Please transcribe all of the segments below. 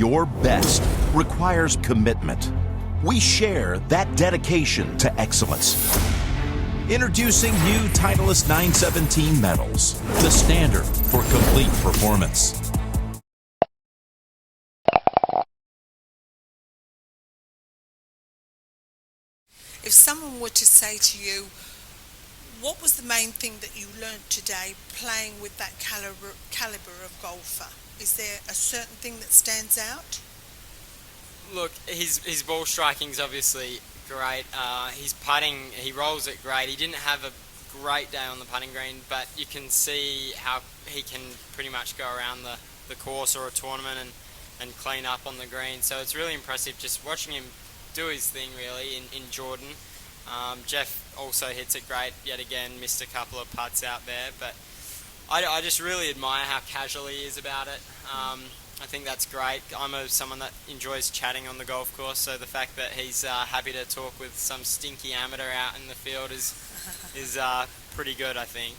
your best requires commitment. We share that dedication to excellence. Introducing new Titleist 917 medals, the standard for complete performance. If someone were to say to you, what was the main thing that you learnt today playing with that caliber of golfer? Is there a certain thing that stands out? Look, his ball striking's obviously great. His putting, he rolls it great. He didn't have a great day on the putting green, but you can see how he can pretty much go around the course or a tournament and clean up on the green. So it's really impressive just watching him do his thing really in Jordan. Jeff also hits it great yet again, missed a couple of putts out there, but I just really admire how casual he is about it. I think that's great. I'm someone that enjoys chatting on the golf course, so the fact that he's happy to talk with some stinky amateur out in the field is pretty good, I think.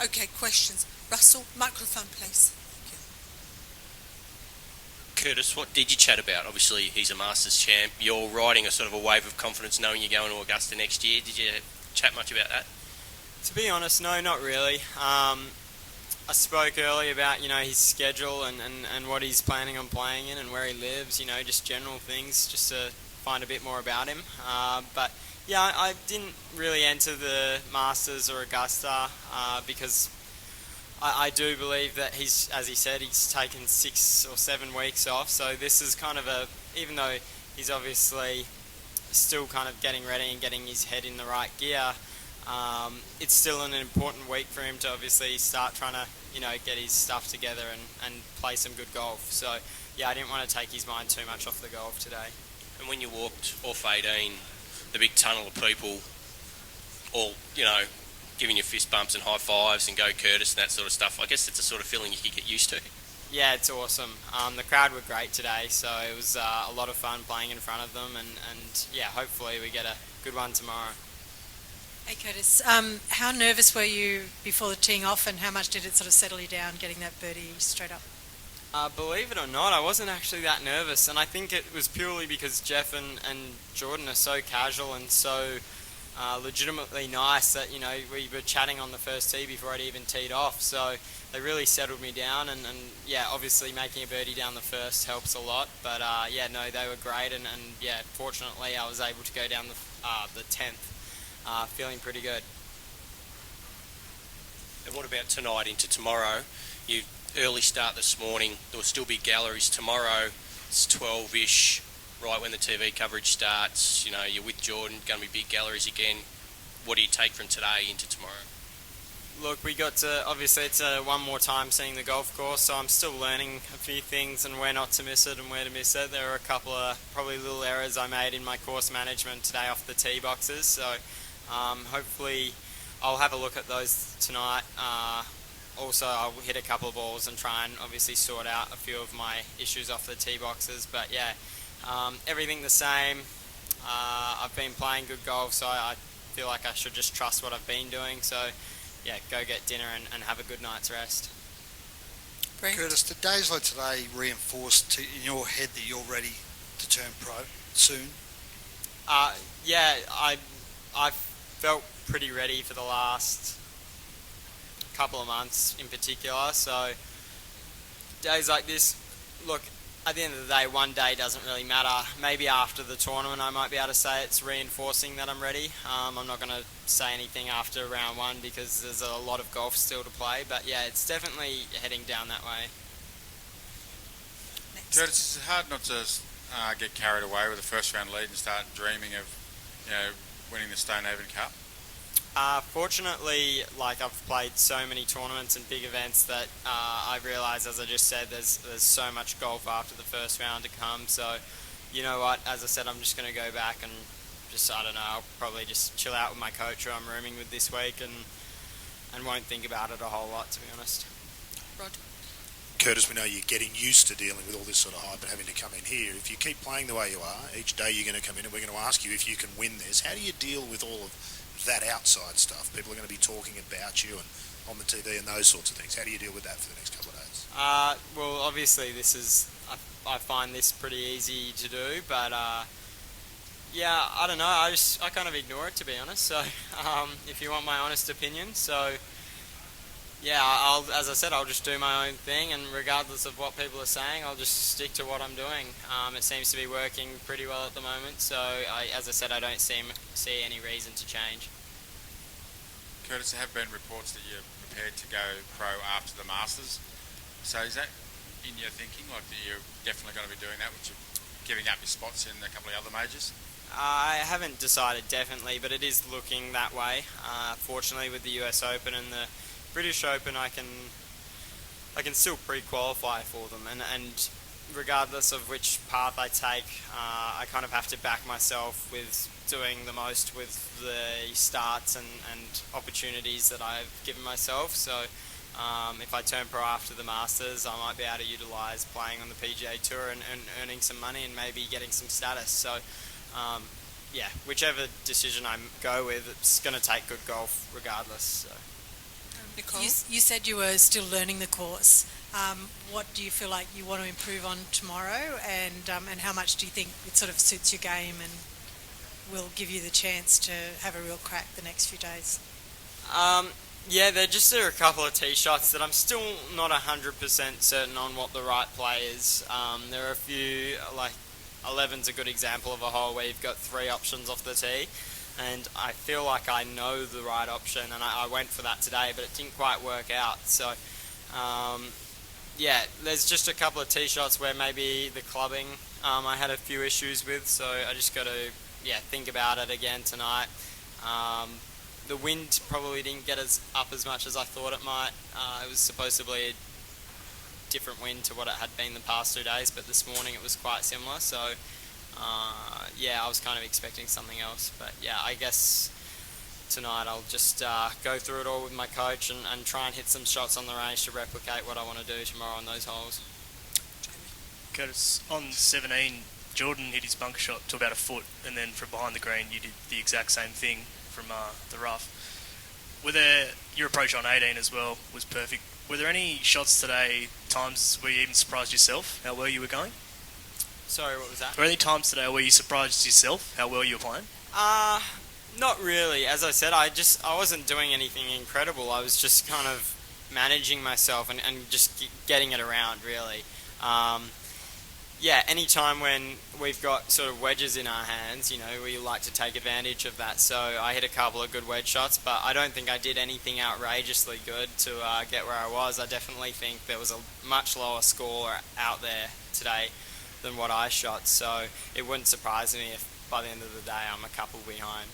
Okay, questions. Russell, microphone please. Curtis, what did you chat about? Obviously, he's a Masters champ. You're riding a sort of a wave of confidence knowing you're going to Augusta next year. Did you chat much about that? To be honest, no, not really. I spoke earlier about, his schedule and what he's planning on playing in and where he lives, just general things, just to find a bit more about him. But, yeah, I didn't really enter the Masters or Augusta because I do believe that as he said, he's taken 6 or 7 weeks off. So this is kind of even though he's obviously still kind of getting ready and getting his head in the right gear, it's still an important week for him to obviously start trying to, get his stuff together and play some good golf. So, yeah, I didn't want to take his mind too much off the golf today. And when you walked off 18, the big tunnel of people all, giving you fist bumps and high fives and go Curtis and that sort of stuff, I guess it's a sort of feeling you could get used to. Yeah, it's awesome. The crowd were great today, so it was a lot of fun playing in front of them, and yeah, hopefully we get a good one tomorrow. Hey Curtis, how nervous were you before the teeing off, and how much did it sort of settle you down getting that birdie straight up? Believe it or not, I wasn't actually that nervous, and I think it was purely because Jeff and Jordan are so casual and so legitimately nice that, we were chatting on the first tee before I'd even teed off, so they really settled me down, and yeah, obviously making a birdie down the first helps a lot, but yeah, no, they were great, and yeah, fortunately I was able to go down the 10th feeling pretty good. And what about tonight into tomorrow? You early start this morning, there will still be galleries tomorrow. It's 12-ish, right when the TV coverage starts. You're with Jordan, going to be big galleries again. What do you take from today into tomorrow? Look, we got to, obviously it's one more time seeing the golf course, so I'm still learning a few things and where not to miss it and where to miss it. There are a couple of probably little errors I made in my course management today off the tee boxes, so hopefully I'll have a look at those tonight. Also, I'll hit a couple of balls and try and obviously sort out a few of my issues off the tee boxes, but yeah, everything the same. I've been playing good golf, so I feel like I should just trust what I've been doing, so yeah, go get dinner and have a good night's rest. Brent? Curtis, did days like today reinforce in your head that you're ready to turn pro soon? Yeah, I felt pretty ready for the last couple of months in particular, so days like this, look, at the end of the day, one day doesn't really matter. Maybe after the tournament I might be able to say it's reinforcing that I'm ready. I'm not going to say anything after round 1 because there's a lot of golf still to play, but yeah, it's definitely heading down that way. Next. Curtis, it's hard not to get carried away with the first round lead and start dreaming of, winning the Stonehaven Cup. Fortunately, I've played so many tournaments and big events that I realise, as I just said, there's so much golf after the first round to come. So, you know what? As I said, I'm just going to go back and I'll probably just chill out with my coach who I'm rooming with this week and won't think about it a whole lot, to be honest. Rod? Curtis, we know you're getting used to dealing with all this sort of hype and having to come in here. If you keep playing the way you are, each day you're going to come in and we're going to ask you if you can win this. How do you deal with all of that outside stuff? People are going to be talking about you and on the TV and those sorts of things. How do you deal with that for the next couple of days? Well, obviously this is I find this pretty easy to do, but yeah, I don't know. I kind of ignore it, to be honest. So if you want my honest opinion, so yeah, as I said, I'll just do my own thing, and regardless of what people are saying, I'll just stick to what I'm doing. It seems to be working pretty well at the moment, so as I said, I don't see any reason to change. Curtis, there have been reports that you're prepared to go pro after the Masters. So is that in your thinking, like that you're definitely going to be doing that, which you're giving up your spots in a couple of other majors? I haven't decided definitely, but it is looking that way. Fortunately, with the US Open and the British Open, I can still pre-qualify for them, and regardless of which path I take, I kind of have to back myself with doing the most with the starts and opportunities that I've given myself. So if I turn pro after the Masters, I might be able to utilise playing on the PGA Tour and earning some money and maybe getting some status. So yeah, whichever decision I go with, it's going to take good golf regardless. So. Nicole? You said you were still learning the course. What do you feel like you want to improve on tomorrow, and how much do you think it sort of suits your game and will give you the chance to have a real crack the next few days? Yeah, there are a couple of tee shots that I'm still not 100% certain on what the right play is. There are a few, like 11's a good example of a hole where you've got 3 options off the tee, and I feel like I know the right option, and I went for that today, but it didn't quite work out. So yeah, there's just a couple of tee shots where maybe the clubbing I had a few issues with, so I just got to think about it again tonight. The wind probably didn't get up as much as I thought it might. It was supposedly a different wind to what it had been the past 2 days, but this morning it was quite similar, so yeah, I was kind of expecting something else. But yeah, I guess tonight I'll just go through it all with my coach and try and hit some shots on the range to replicate what I want to do tomorrow on those holes. Curtis, on 17, Jordan hit his bunker shot to about a foot, and then from behind the green you did the exact same thing from the rough. Your approach on 18 as well was perfect. Were there any shots today, times where you even surprised yourself how well you were going? Sorry, what was that? Were there any times today where you surprised yourself how well you were playing? Not really. As I said, I wasn't doing anything incredible. I was just kind of managing myself and just getting it around, really. Yeah, any time when we've got sort of wedges in our hands, we like to take advantage of that. So I hit a couple of good wedge shots, but I don't think I did anything outrageously good to get where I was. I definitely think there was a much lower score out there today than what I shot, so it wouldn't surprise me if by the end of the day I'm a couple behind.